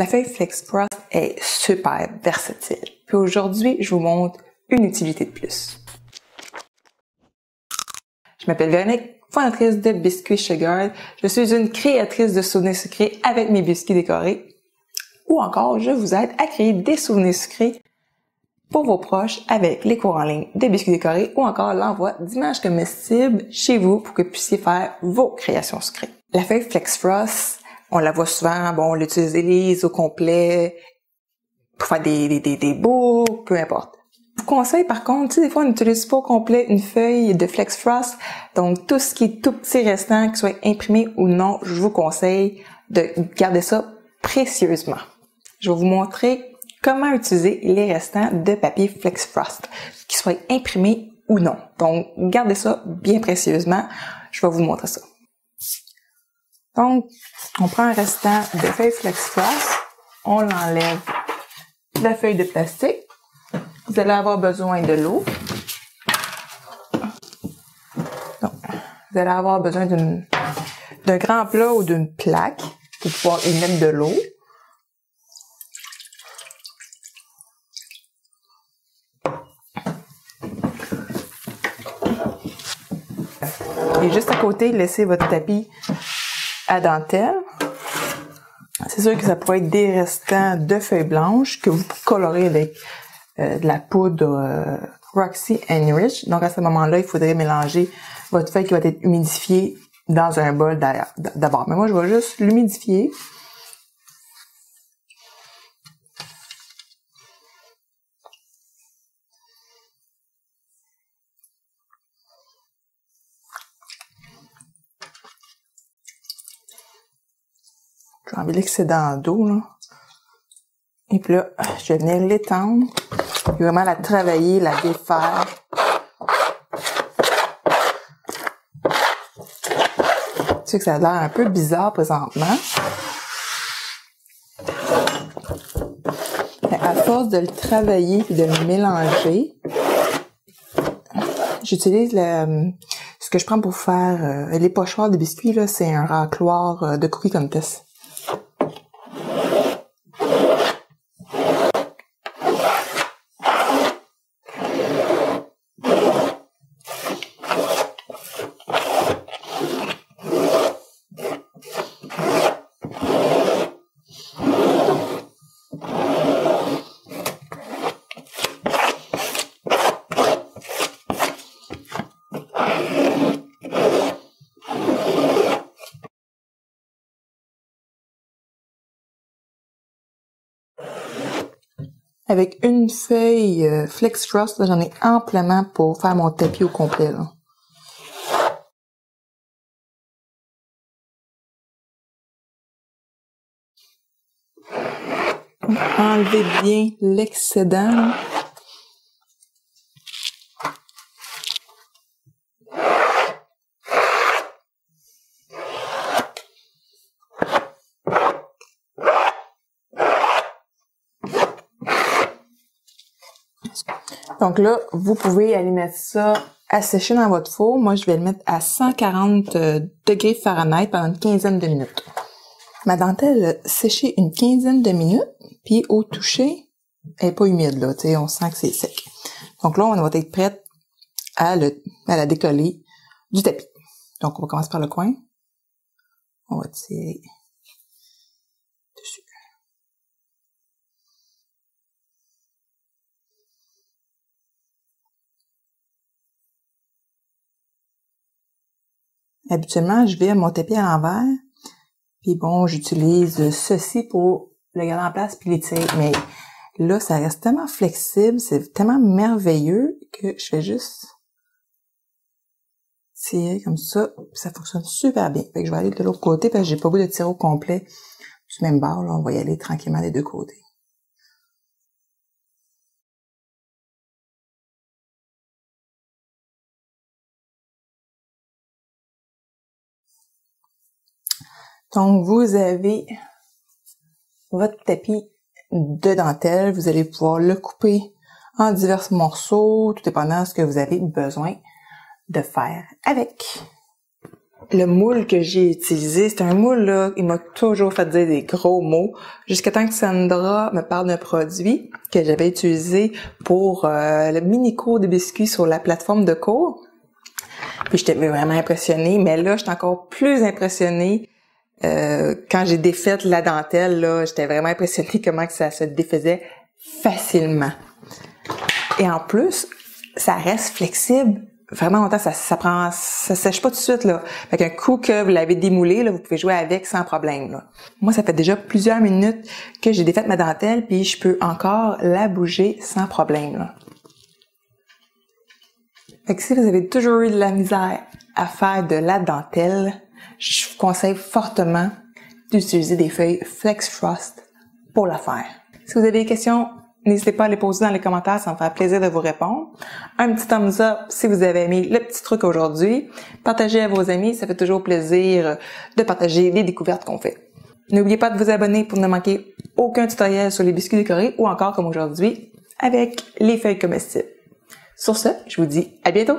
La feuille Flex Frost est super versatile. Puis aujourd'hui, je vous montre une utilité de plus. Je m'appelle Véronique, fondatrice de Biscuits Sugar. Je suis une créatrice de souvenirs sucrés avec mes biscuits décorés. Ou encore, je vous aide à créer des souvenirs sucrés pour vos proches avec les cours en ligne de biscuits décorés ou encore l'envoi d'images comestibles chez vous pour que vous puissiez faire vos créations sucrées. La feuille Flex Frost, on la voit souvent, on l'utilise au complet pour faire des boucles, peu importe. Je vous conseille par contre, des fois on n'utilise pas au complet une feuille de Flex Frost, donc tout ce qui est tout petit restant, qu'il soit imprimé ou non, je vous conseille de garder ça précieusement. Je vais vous montrer comment utiliser les restants de papier Flex Frost, qu'ils soient imprimés ou non. Donc, gardez ça bien précieusement. Je vais vous montrer ça. Donc, on prend un restant de feuille Flex Frost, on l'enlève de la feuille de plastique. Vous allez avoir besoin de l'eau. Vous allez avoir besoin d'un grand plat ou d'une plaque pour pouvoir y mettre de l'eau. Et juste à côté, laissez votre tapis à dentelle. C'est sûr que ça pourrait être des restants de feuilles blanches que vous colorez avec de la poudre Roxy Enrich. Donc à ce moment-là, il faudrait mélanger votre feuille qui va être humidifiée dans un bol d'abord. Mais moi, je vais juste l'humidifier. J'ai envie l'excédent d'eau, là. Et puis là, je vais venir l'étendre. Et vraiment la travailler, la défaire. Tu sais que ça a l'air un peu bizarre présentement. Mais à force de le travailler et de le mélanger, j'utilise ce que je prends pour faire les pochoirs de biscuits, là, c'est un racloir de Cookie Contest. Avec une feuille Flex Frost, j'en ai amplement pour faire mon tapis au complet, là. Enlevez bien l'excédent. Donc là, vous pouvez aller mettre ça à sécher dans votre four. Moi, je vais le mettre à 140 degrés Fahrenheit pendant une quinzaine de minutes. Ma dentelle a séché une quinzaine de minutes, puis au toucher, elle n'est pas humide, là, tu sais, on sent que c'est sec. Donc là, on va être prête à la décoller du tapis. Donc, on va commencer par le coin. On va tirer dessus. Habituellement, je vais mon tapis à l'envers. Puis bon, j'utilise ceci pour le garder en place puis l'étirer. Mais là, ça reste tellement flexible, c'est tellement merveilleux que je fais juste tirer comme ça. Puis ça fonctionne super bien. Fait que je vais aller de l'autre côté parce que j'ai pas besoin de tirer au complet du même bord. Là, on va y aller tranquillement des deux côtés. Donc, vous avez votre tapis de dentelle. Vous allez pouvoir le couper en divers morceaux, tout dépendant de ce que vous avez besoin de faire avec. Le moule que j'ai utilisé, c'est un moule là, il m'a toujours fait dire des gros mots, jusqu'à temps que Sandra me parle d'un produit que j'avais utilisé pour le mini cours de biscuits sur la plateforme de cours. Puis j'étais vraiment impressionnée, mais là, j'étais encore plus impressionnée quand j'ai défait la dentelle. Là, j'étais vraiment impressionnée comment que ça se défaisait facilement. Et en plus, ça reste flexible vraiment longtemps, ça sèche pas tout de suite, là. Fait qu'un coup que vous l'avez démoulé, là, vous pouvez jouer avec sans problème, là. Moi, ça fait déjà plusieurs minutes que j'ai défait ma dentelle, puis je peux encore la bouger sans problème, là. Fait que si vous avez toujours eu de la misère à faire de la dentelle, je vous conseille fortement d'utiliser des feuilles Flex Frost pour la faire. Si vous avez des questions, n'hésitez pas à les poser dans les commentaires, ça me fera plaisir de vous répondre. Un petit thumbs up si vous avez aimé le petit truc aujourd'hui. Partagez à vos amis, ça fait toujours plaisir de partager les découvertes qu'on fait. N'oubliez pas de vous abonner pour ne manquer aucun tutoriel sur les biscuits décorés ou encore comme aujourd'hui avec les feuilles comestibles. Sur ce, je vous dis à bientôt!